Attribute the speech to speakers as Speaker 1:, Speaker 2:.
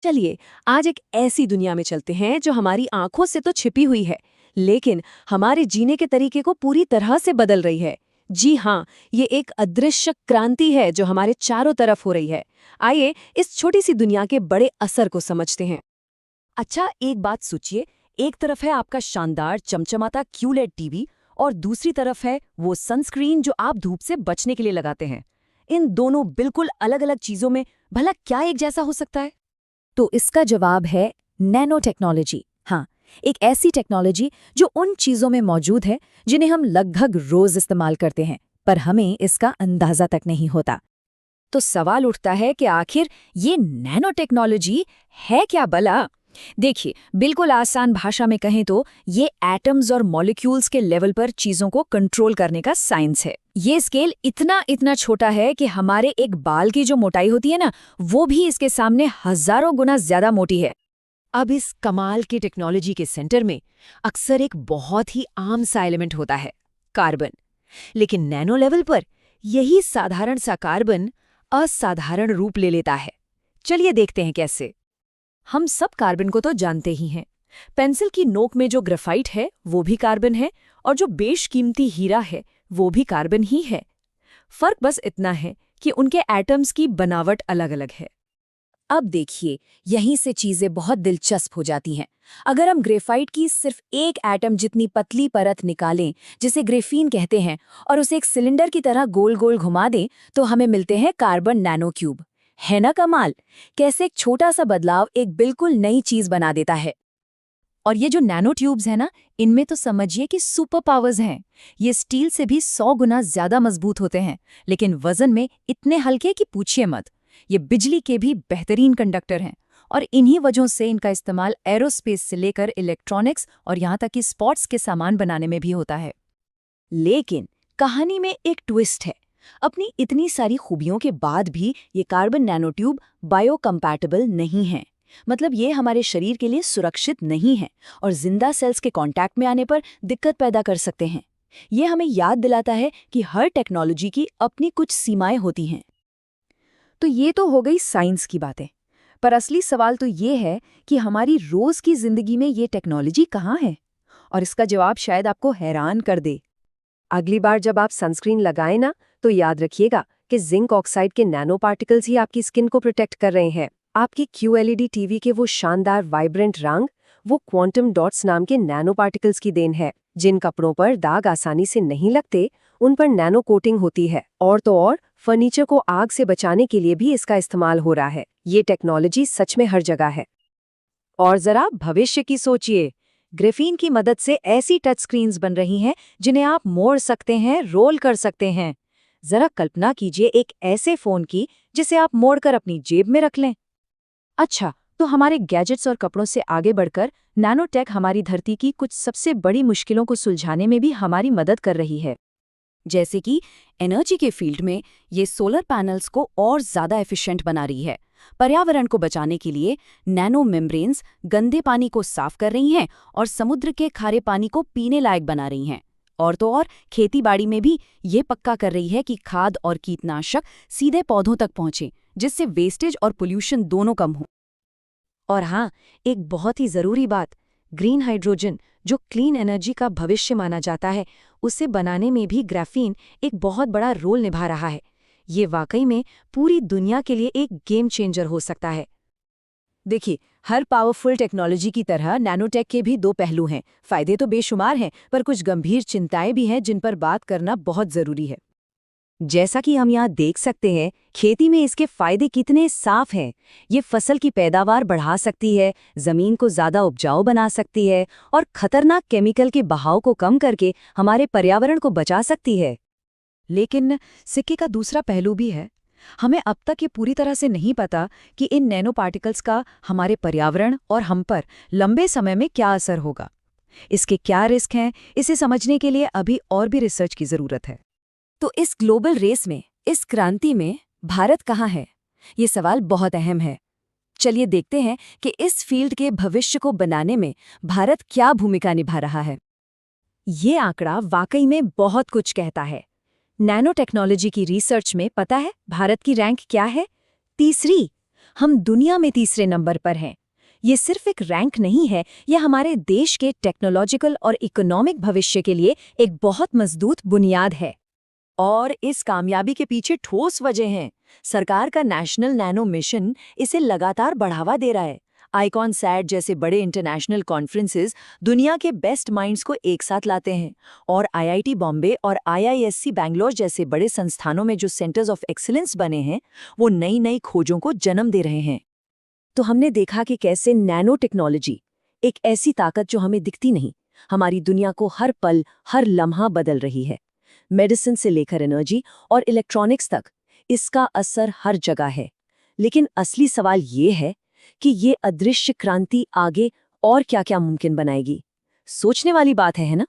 Speaker 1: चलिए आज एक ऐसी दुनिया में चलते हैं जो हमारी आंखों से तो छिपी हुई है, लेकिन हमारे जीने के तरीके को पूरी तरह से बदल रही है। जी हाँ, ये एक अदृश्य क्रांति है जो हमारे चारों तरफ हो रही है। आइए इस छोटी सी दुनिया के बड़े असर को समझते हैं। अच्छा, एक बात सोचिए, एक तरफ है आपका शानदार चमचमाता क्यूलेड टीवी और दूसरी तरफ है वो सनस्क्रीन जो आप धूप से बचने के लिए लगाते हैं। इन दोनों बिल्कुल अलग अलग चीजों में भला क्या एक जैसा हो सकता है? तो इसका जवाब है नैनो टेक्नोलॉजी। हाँ, एक ऐसी टेक्नोलॉजी जो उन चीजों में मौजूद है जिन्हें हम लगभग रोज इस्तेमाल करते हैं, पर हमें इसका अंदाजा तक नहीं होता। तो सवाल उठता है कि आखिर ये नैनो टेक्नोलॉजी है क्या भला? देखिए, बिल्कुल आसान भाषा में कहें तो ये एटम्स और मॉलिक्यूल्स के लेवल पर चीजों को कंट्रोल करने का साइंस है। ये स्केल इतना इतना छोटा है कि हमारे एक बाल की जो मोटाई होती है ना, वो भी इसके सामने हजारों गुना ज्यादा मोटी है। अब इस कमाल की टेक्नोलॉजी के सेंटर में अक्सर एक बहुत ही आम सा एलिमेंट होता है, कार्बन। लेकिन नैनो लेवल पर यही साधारण सा कार्बन असाधारण रूप ले लेता है। चलिए देखते हैं कैसे। हम सब कार्बन को तो जानते ही हैं। पेंसिल की नोक में जो ग्रेफाइट है वो भी कार्बन है, और जो बेशकीमती हीरा है वो भी कार्बन ही है। फर्क बस इतना है कि उनके एटम्स की बनावट अलग अलग है। अब देखिए, यहीं से चीजें बहुत दिलचस्प हो जाती हैं। अगर हम ग्रेफाइट की सिर्फ एक एटम जितनी पतली परत निकालें, जिसे ग्रेफीन कहते हैं, और उसे एक सिलेंडर की तरह गोल गोल घुमा दें, तो हमें मिलते हैं कार्बन नैनो क्यूब। है ना कमाल? कैसे एक छोटा सा बदलाव एक बिल्कुल नई चीज बना देता है। और ये जो नैनो ट्यूब्स हैं ना, इनमें तो समझिए कि सुपर पावर्स हैं। ये स्टील से भी 100 गुना ज्यादा मजबूत होते हैं, लेकिन वजन में इतने हल्के कि पूछिए मत। ये बिजली के भी बेहतरीन कंडक्टर हैं, और इन्हीं वजहों से इनका इस्तेमाल एरोस्पेस से लेकर इलेक्ट्रॉनिक्स और यहाँ तक कि स्पोर्ट्स के सामान बनाने में भी होता है। लेकिन कहानी में एक ट्विस्ट है। अपनी इतनी सारी खूबियों के बाद भी ये कार्बन नैनो ट्यूब बायोकम्पैटिबल नहीं हैं। मतलब ये हमारे शरीर के लिए सुरक्षित नहीं है और जिंदा सेल्स के कांटेक्ट में आने पर दिक्कत पैदा कर सकते हैं। ये हमें याद दिलाता है कि हर टेक्नोलॉजी की अपनी कुछ सीमाएं होती हैं। तो ये तो हो गई साइंस की बातें, पर असली सवाल तो ये है कि हमारी रोज की जिंदगी में ये टेक्नोलॉजी कहाँ है? और इसका जवाब शायद आपको हैरान कर दे। अगली बार जब आप सनस्क्रीन लगाएं ना, तो याद रखिएगा कि जिंक ऑक्साइड के नैनो पार्टिकल्स ही आपकी स्किन को प्रोटेक्ट कर रहे हैं। आपकी QLED टीवी के वो शानदार वाइब्रेंट रंग, वो क्वांटम डॉट्स नाम के नैनो पार्टिकल्स की देन है। जिन कपड़ों पर दाग आसानी से नहीं लगते, उन पर नैनो कोटिंग होती है। और तो और फर्नीचर को आग से बचाने के लिए भी इसका इस्तेमाल हो रहा है। ये टेक्नोलॉजी सच में हर जगह है। और जरा भविष्य की सोचिए। ग्रेफीन की मदद से ऐसी टच स्क्रीन्स बन रही हैं जिन्हें आप मोड़ सकते हैं, रोल कर सकते हैं। जरा कल्पना कीजिए एक ऐसे फोन की जिसे आप मोड़कर अपनी जेब में रख लें। अच्छा, तो हमारे गैजेट्स और कपड़ों से आगे बढ़कर नैनोटेक हमारी धरती की कुछ सबसे बड़ी मुश्किलों को सुलझाने में भी हमारी मदद कर रही है। जैसे कि एनर्जी के फील्ड में ये सोलर पैनल्स को और ज़्यादा एफिशिएंट बना रही है। पर्यावरण को बचाने के लिए नैनो मेम्ब्रेन्स गंदे पानी को साफ कर रही हैं और समुद्र के खारे पानी को पीने लायक बना रही हैं। और तो और खेतीबाड़ी में भी ये पक्का कर रही है कि खाद और कीटनाशक सीधे पौधों तक पहुंचे, जिससे वेस्टेज और पोल्यूशन दोनों कम हो। और हाँ, एक बहुत ही ज़रूरी बात, ग्रीन हाइड्रोजन जो क्लीन एनर्जी का भविष्य माना जाता है, उसे बनाने में भी ग्राफीन एक बहुत बड़ा रोल निभा रहा है। ये वाकई में पूरी दुनिया के लिए एक गेम चेंजर हो सकता है। देखिए, हर पावरफुल टेक्नोलॉजी की तरह नैनोटेक के भी दो पहलू हैं। फायदे तो बेशुमार हैं, पर कुछ गंभीर चिंताएं भी हैं जिन पर बात करना बहुत ज़रूरी है। जैसा कि हम यहाँ देख सकते हैं, खेती में इसके फायदे कितने साफ हैं। ये फसल की पैदावार बढ़ा सकती है, जमीन को ज़्यादा उपजाऊ बना सकती है और खतरनाक केमिकल के बहाव को कम करके हमारे पर्यावरण को बचा सकती है। लेकिन सिक्के का दूसरा पहलू भी है। हमें अब तक ये पूरी तरह से नहीं पता कि इन नैनो पार्टिकल्स का हमारे पर्यावरण और हम पर लंबे समय में क्या असर होगा। इसके क्या रिस्क हैं, इसे समझने के लिए अभी और भी रिसर्च की ज़रूरत है। तो इस ग्लोबल रेस में, इस क्रांति में भारत कहाँ है? ये सवाल बहुत अहम है। चलिए देखते हैं कि इस फील्ड के भविष्य को बनाने में भारत क्या भूमिका निभा रहा है। ये आंकड़ा वाकई में बहुत कुछ कहता है।
Speaker 2: नैनो टेक्नोलॉजी की रिसर्च में पता है भारत की रैंक क्या है? तीसरी। हम दुनिया में तीसरे नंबर पर हैं। ये सिर्फ एक रैंक नहीं है, यह हमारे देश के टेक्नोलॉजिकल और इकोनॉमिक भविष्य के लिए एक बहुत मजबूत बुनियाद है।
Speaker 1: और इस कामयाबी के पीछे ठोस वजह हैं। सरकार का नेशनल नैनो मिशन इसे लगातार बढ़ावा दे रहा है। आइकॉन सैट जैसे बड़े इंटरनेशनल कॉन्फ्रेंसेस दुनिया के बेस्ट माइंड्स को एक साथ लाते हैं, और आईआईटी बॉम्बे और आईआईएससी बैंगलोर जैसे बड़े संस्थानों में जो सेंटर्स ऑफ एक्सीलेंस बने हैं, वो नई नई खोजों को जन्म दे रहे हैं। तो हमने देखा कि कैसे नैनो टेक्नोलॉजी, एक ऐसी ताकत जो हमें दिखती नहीं, हमारी दुनिया को हर पल, हर लम्हा बदल रही है। मेडिसिन से लेकर एनर्जी और इलेक्ट्रॉनिक्स तक इसका असर हर जगह है। लेकिन असली सवाल ये है कि ये अदृश्य क्रांति आगे और क्या-क्या मुमकिन बनाएगी। सोचने वाली बात है ना?